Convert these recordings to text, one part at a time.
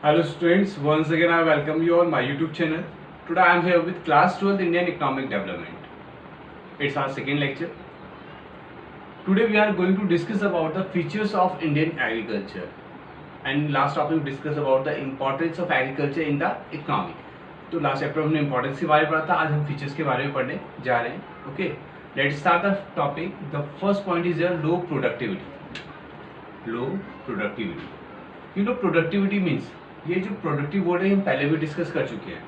Hello students, once again I welcome you on my YouTube channel. Today I am here with class 12 Indian Economic Development. It's our second lecture. Today we are going to discuss about the features of Indian agriculture. And last topic we discussed about the importance of agriculture in the economy. तो last chapter हमने importance के बारे में पढ़ा था, आज हम features के बारे में पढ़ने जा रहे हैं. Okay, let's start the topic. The first point is low productivity. Low productivity, productivity means, ये जो प्रोडक्टिव वर्ड है हम पहले भी डिस्कस कर चुके हैं.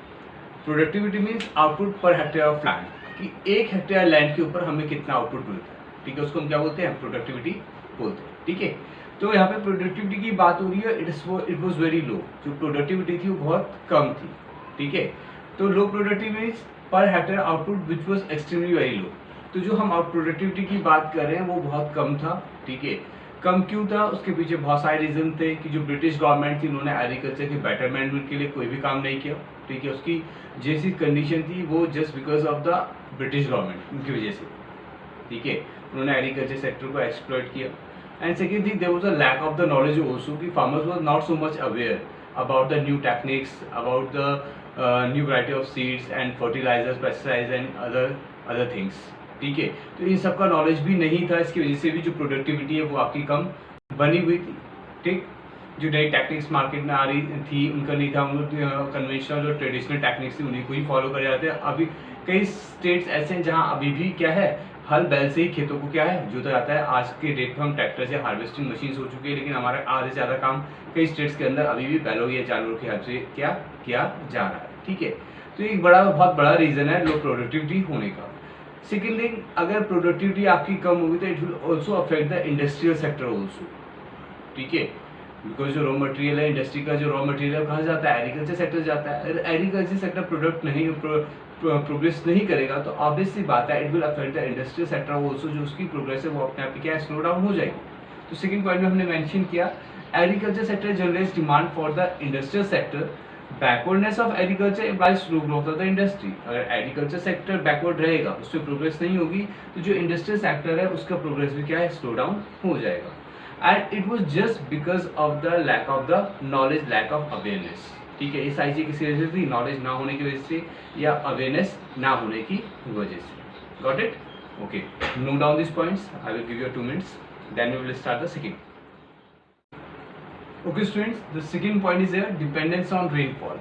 Productivity means output per hectare of land, कि एक हेक्टेयर लैंड के ऊपर हमें कितना आउटपुट मिलता है. ठीक है, उसको हम क्या बोलते हैं, प्रोडक्टिविटी बोलते हैं. ठीक है, तो यहाँ पे प्रोडक्टिविटी की बात हो रही है. It was very low. जो प्रोडक्टिविटी थी वो बहुत कम थी. ठीक है, तो लो productivity means per hectare output which was extremely very low. तो जो हम आउट प्रोडक्टिविटी की बात कर रहे हैं वो बहुत कम था. ठीक है, कम क्यों था, उसके पीछे बहुत सारे रीजन थे कि जो ब्रिटिश गवर्नमेंट थी उन्होंने एग्रीकल्चर के बेटरमेंट के लिए कोई भी काम नहीं किया. ठीक है, उसकी जैसी कंडीशन थी वो just because of the British government, उनकी वजह से. ठीक है, उन्होंने एग्रीकल्चर सेक्टर को एक्सप्लॉइट किया. And second thing, there was a lack of the knowledge also, कि farmers was not so much aware about the new techniques, about the new variety of seeds and fertilisers, pesticides and other things. ठीक है, तो इन सब का knowledge भी नहीं था. इसकी वजह से भी जो प्रोडक्टिविटी है वो आपकी कम बनी हुई थी. ठीक, जो नई टेक्निक्स मार्केट में आ रही थी उनका नहीं था. उन कन्वेंशनल जो ट्रेडिशनल टेक्निक्स थी उन्हीं को ही फॉलो कर जाते हैं. अभी कई स्टेट्स ऐसे हैं जहाँ अभी भी क्या है, हल बैल से ही खेतों को क्या है जोता जाता है. आज के डेट में हम ट्रैक्टर से हार्वेस्टिंग मशीन हो चुकी है, लेकिन हमारा आधे से ज़्यादा काम कई स्टेट्स के अंदर अभी भी बैलों या जानवरों की हेल्प से क्या किया जा रहा है. ठीक है, तो एक बहुत बड़ा रीज़न है लो प्रोडक्टिविटी होने का. सेकेंड थिंग, अगर प्रोडक्टिविटी आपकी कम होगी तो it will also affect the industrial sector also. ठीक है, बिकॉज जो रॉ मटेरियल है, इंडस्ट्री का जो रॉ मटेरियल है कहाँ जाता है, एग्रीकल्चर सेक्टर जाता है. एग्रीकल्चर सेक्टर प्रोडक्ट नहीं प्रोग्रेस नहीं करेगा तो ऑब्वियस सी बात है it will affect the industrial sector also. जो उसकी प्रोग्रेस है वो अपने आप क्या है, स्लो डाउन हो जाएगी. तो सेकंड पॉइंट में हमने मेंशन किया, agriculture sector generates demand for the industrial sector. Backwardness of agriculture implies slow growth of the industry. अगर एग्रीकल्चर सेक्टर बैकवर्ड रहेगा, उसमें प्रोग्रेस नहीं होगी, तो जो इंडस्ट्रियल सेक्टर है उसका प्रोग्रेस भी क्या है, स्लो डाउन हो जाएगा. And it was just because of the lack of the knowledge, lack of awareness. ठीक है, ये सारी चीज़ किसी वजह से थी, नॉलेज ना होने की वजह से या अवेयरनेस ना होने की वजह से. Got it? Okay, note down this points. I will give you 2 minutes, then we will start the second. Okay students, the second point is dependence on rainfall.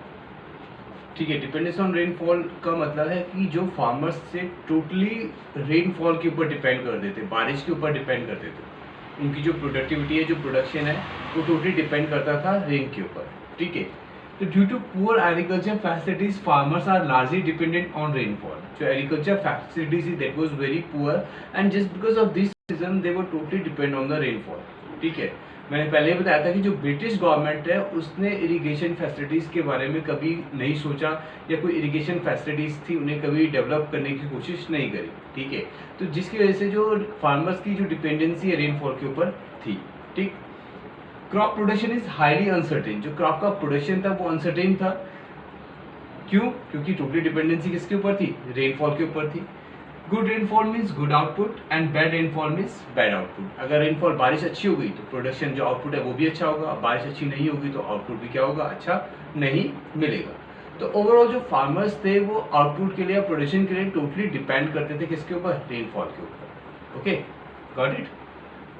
ठीक है, डिपेंडेंस ऑन रेनफॉल का मतलब है कि जो फार्मर्स से totally rainfall के ऊपर डिपेंड कर देते, बारिश के ऊपर डिपेंड कर देते. उनकी जो प्रोडक्टिविटी है, जो प्रोडक्शन है, वो टोटली डिपेंड करता था रेन के ऊपर. ठीक है, तो due to poor agriculture facilities farmers are largely dependent on rainfall. जो agriculture facilities that was very poor and just because of this reason they were totally depend on the rainfall. ठीक है, मैंने पहले ही बताया था कि जो ब्रिटिश गवर्नमेंट है उसने इरिगेशन फैसिलिटीज़ के बारे में कभी नहीं सोचा, या कोई इरिगेशन फैसिलिटीज़ थी उन्हें कभी डेवलप करने की कोशिश नहीं करी. ठीक है, तो जिसकी वजह से जो फार्मर्स की जो डिपेंडेंसी है रेनफॉल के ऊपर थी. ठीक, crop production is highly uncertain. जो क्रॉप का प्रोडक्शन था वो अनसर्टेन था. क्यों? क्योंकि टोटली डिपेंडेंसी किसके ऊपर थी, रेनफॉल के ऊपर थी. Good rainfall means good output and bad rainfall means bad output. अगर रेनफॉल बारिश अच्छी हो गई तो प्रोडक्शन जो आउटपुट है वो भी अच्छा होगा, बारिश अच्छी नहीं होगी तो आउटपुट भी क्या होगा, अच्छा नहीं मिलेगा. तो ओवरऑल जो फार्मर्स थे वो आउटपुट के लिए, प्रोडक्शन के लिए टोटली डिपेंड करते थे किसके ऊपर, रेनफॉल के ऊपर. Okay, got it?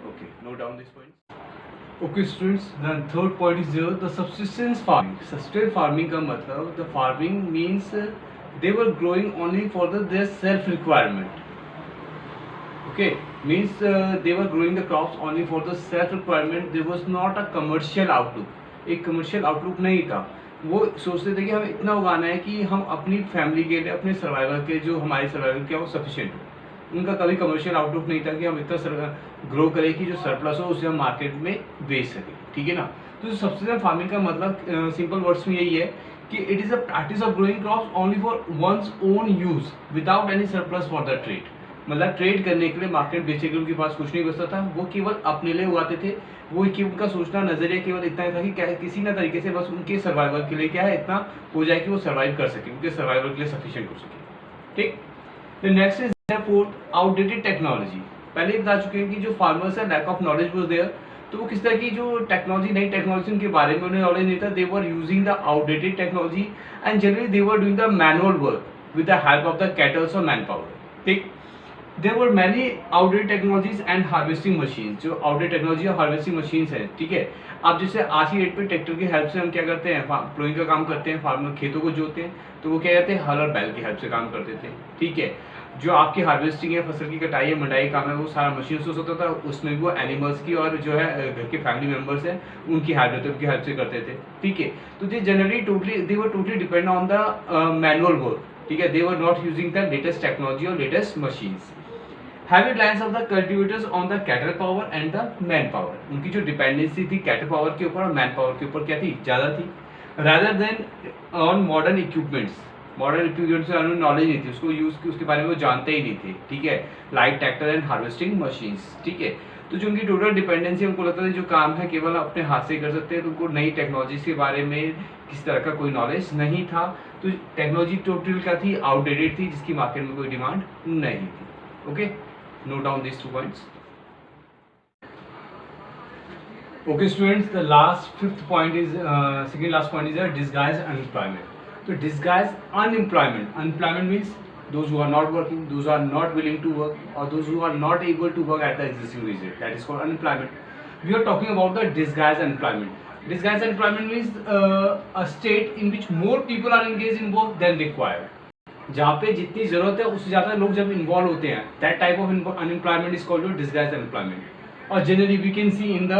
Okay, note down this point. Okay students, then third point is the subsistence farming. Sustain farming का मतलब, the farming means they were growing only for their self requirement. Okay, means they were growing the crops only for the self requirement. There was not a commercial outlook. एक commercial outlook नहीं था. वो सोचते थे कि हमें इतना उगाना है कि हम अपनी फैमिली के लिए, अपने सर्वाइवल के, जो हमारी सर्वाइवल क्या वो सफिशिएंट हो. उनका कभी कमर्शियल आउटलुक नहीं था कि हम इतना ग्रो करें कि जो सरप्लस हो उसे हम मार्केट में बेच सकें. ठीक है ना. तो सब्सिस्टेंस फार्मिंग का मतलब सिंपल वर्ड्स में यही है कि it is a practice of growing crops only for one's own use without any surplus for the trade. मतलब ट्रेड करने के लिए, मार्केट बेचने के लिए उनके पास कुछ नहीं बचता था, वो केवल अपने लिए उगाते थे. वो कि उनका सोचना, नजरिया केवल इतना ही था कि क्या किसी ना तरीके से बस उनके सर्वाइवल के लिए क्या है, इतना हो जाए कि वो सर्वाइव कर सके, उनके सर्वाइवल के लिए सफिशिएंट हो सके. ठीक, the next is fourth, outdated technology. पहले ही बता चुके हैं कि जो फार्मर्स है, lack of knowledge was there. तो वो किस तरह की जो टेक्नोलॉजी, नई टेक्नोलॉजी उनके बारे में उन्हें नॉलेज नहीं था. They were using the outdated technology and generally they were doing the manual work with the help of the cattles और मैन पावर. ठीक. There were many outdated technologies and harvesting machine. जो outdated technology और harvesting machines हैं, ठीक है. अब जैसे आज की डेट पे ट्रैक्टर की हेल्प से हम क्या करते हैं, प्लोइंग का काम करते हैं, फार्मर खेतों को जोतते हैं, तो वो क्या करते हैं, हल और बैल की हेल्प से काम करते थे. ठीक है. जो आपकी हार्वेस्टिंग है, फसल की कटाई है, मंडाई काम है, वो सारा मशीन से होता था. उसमें भी वो एनिमल्स की और जो है घर के फैमिली मेंबर्स हैं उनकी हेल्प से करते थे. ठीक है. तो they generally they were totally depend on the manual work. ठीक है. They were not using the latest technology और latest machines. Heavy reliance of the cultivators on the cattle power and the man power. उनकी जो dependency थी cattle power के ऊपर और man power के ऊपर क्या थी, ज़्यादा थी. Rather than on modern equipments. Modern equipment से उन्हें नॉलेज नहीं थी, उसको यूज़ उसके बारे में वो जानते ही नहीं थे. ठीक है. Like tractor and harvesting machines. ठीक है. तो जो उनकी टोटल डिपेंडेंसी, उनको लगता था जो काम है केवल अपने हाथ से कर सकते हैं, तो उनको नई टेक्नोलॉजीज के बारे में किसी तरह का कोई नॉलेज नहीं था. तो टेक्नोलॉजी टोटल क्या थी, आउटडेटेड थी, जिसकी मार्केट में कोई डिमांड नहीं थी. Okay. Note down these 2 points. Okay, students. The fifth point is second last point is disguised unemployment. So disguised unemployment. Unemployment means those who are not working, those who are not willing to work, or those who are not able to work at the existing wage. That is called unemployment. We are talking about the disguised unemployment. Disguised unemployment means a state in which more people are engaged in work than required. जहाँ पे जितनी जरूरत है उससे ज़्यादा लोग जब involve होते हैं, that type of unemployment is called disguised unemployment. और generally we can see in the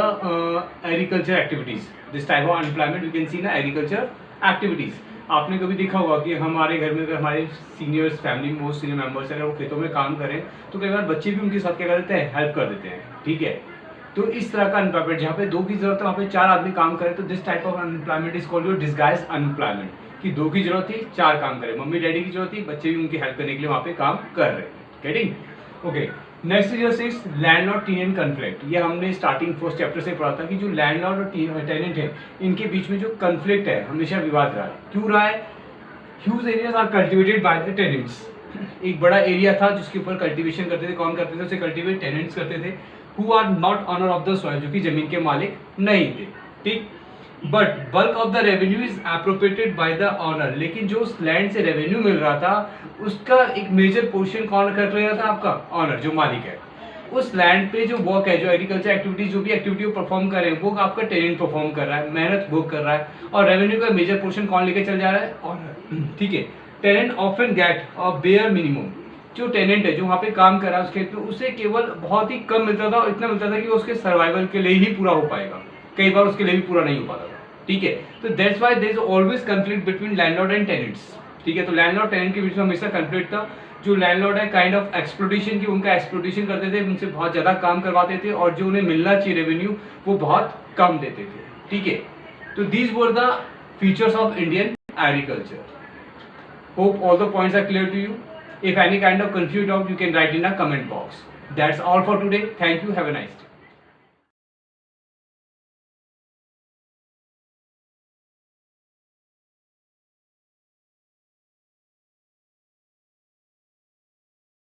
agriculture activities. This type of unemployment we can see in agriculture activities. आपने कभी देखा होगा कि हमारे घर में, हमारे सीनियर्स, फैमिली में मोस्ट सीनियर मेंबर्स अगर वो खेतों में काम करें तो कई बार बच्चे भी उनके साथ क्या कर देते हैं, हेल्प कर देते हैं. ठीक है. तो इस तरह का अनएम्प्लॉयमेंट, जहाँ पे 2 की जरूरत है वहाँ पे 4 आदमी काम करें, तो this type of unemployment is called disguised unemployment. कि 2 की जरूरत थी, 4 काम करें, मम्मी डैडी की जरूरत थी, बच्चे भी उनकी हेल्प करने के लिए वहाँ पे काम कर रहे हैं. Getting. Okay. Next is 6 landlord tenant conflict. ये हमने स्टार्टिंग फर्स्ट चैप्टर से पढ़ा था कि जो लैंडलॉर्ड और टेनेंट है, इनके बीच में जो कन्फ्लिक्ट है हमेशा विवाद रहा है. क्यों रहा है? Huge areas are cultivated by the tenants. एक बड़ा एरिया था जिसके ऊपर कल्टिवेशन करते थे. कौन करते थे उसे? कल्टिवेट टेनेंट्स करते थे, who are not owner of the soil, जो कि जमीन के मालिक नहीं थे. ठीक. But bulk of the revenue is appropriated by the owner. लेकिन जो उस लैंड से रेवेन्यू मिल रहा था उसका एक मेजर पोर्शन कौन कर रहा था? आपका ऑनर, जो मालिक है. उस लैंड पे जो वर्क है, जो एग्रीकल्चर एक्टिविटीज, जो भी एक्टिविटी वो परफॉर्म कर रहे हैं, वो आपका टेनेंट परफॉर्म कर रहा है, मेहनत वो कर रहा है, और रेवेन्यू का मेजर पोर्शन कौन लेके चल जा रहा है? ऑनर. ठीक है. Tenant often get a bare minimum. जो टेनेंट है, जो वहाँ पे काम कर रहा है उस खेत में, उसे केवल बहुत ही कम मिलता था, और इतना मिलता था कि उसके सर्वाइवल के लिए ही पूरा हो पाएगा. कई बार उसके लिए भी पूरा नहीं हो पाता था. ठीक है. तो that's why there is always conflict between landlord and tenants. ठीक है. तो लैंडलॉर्ड टेनेंट के बीच में हमेशा कन्फ्लिक्ट था. जो लैंडलॉर्ड है काइंड ऑफ एक्सप्लोटेशन की, उनका एक्सप्लोटेशन करते थे, उनसे बहुत ज़्यादा काम करवाते थे, और जो उन्हें मिलना चाहिए रेवेन्यू वो बहुत कम देते थे. ठीक है. तो these were the features of Indian agriculture. Hope all the points are clear to you. If any kind of confused doubt, you can write in a comment box. That's all for today. Thank you. Have a nice day.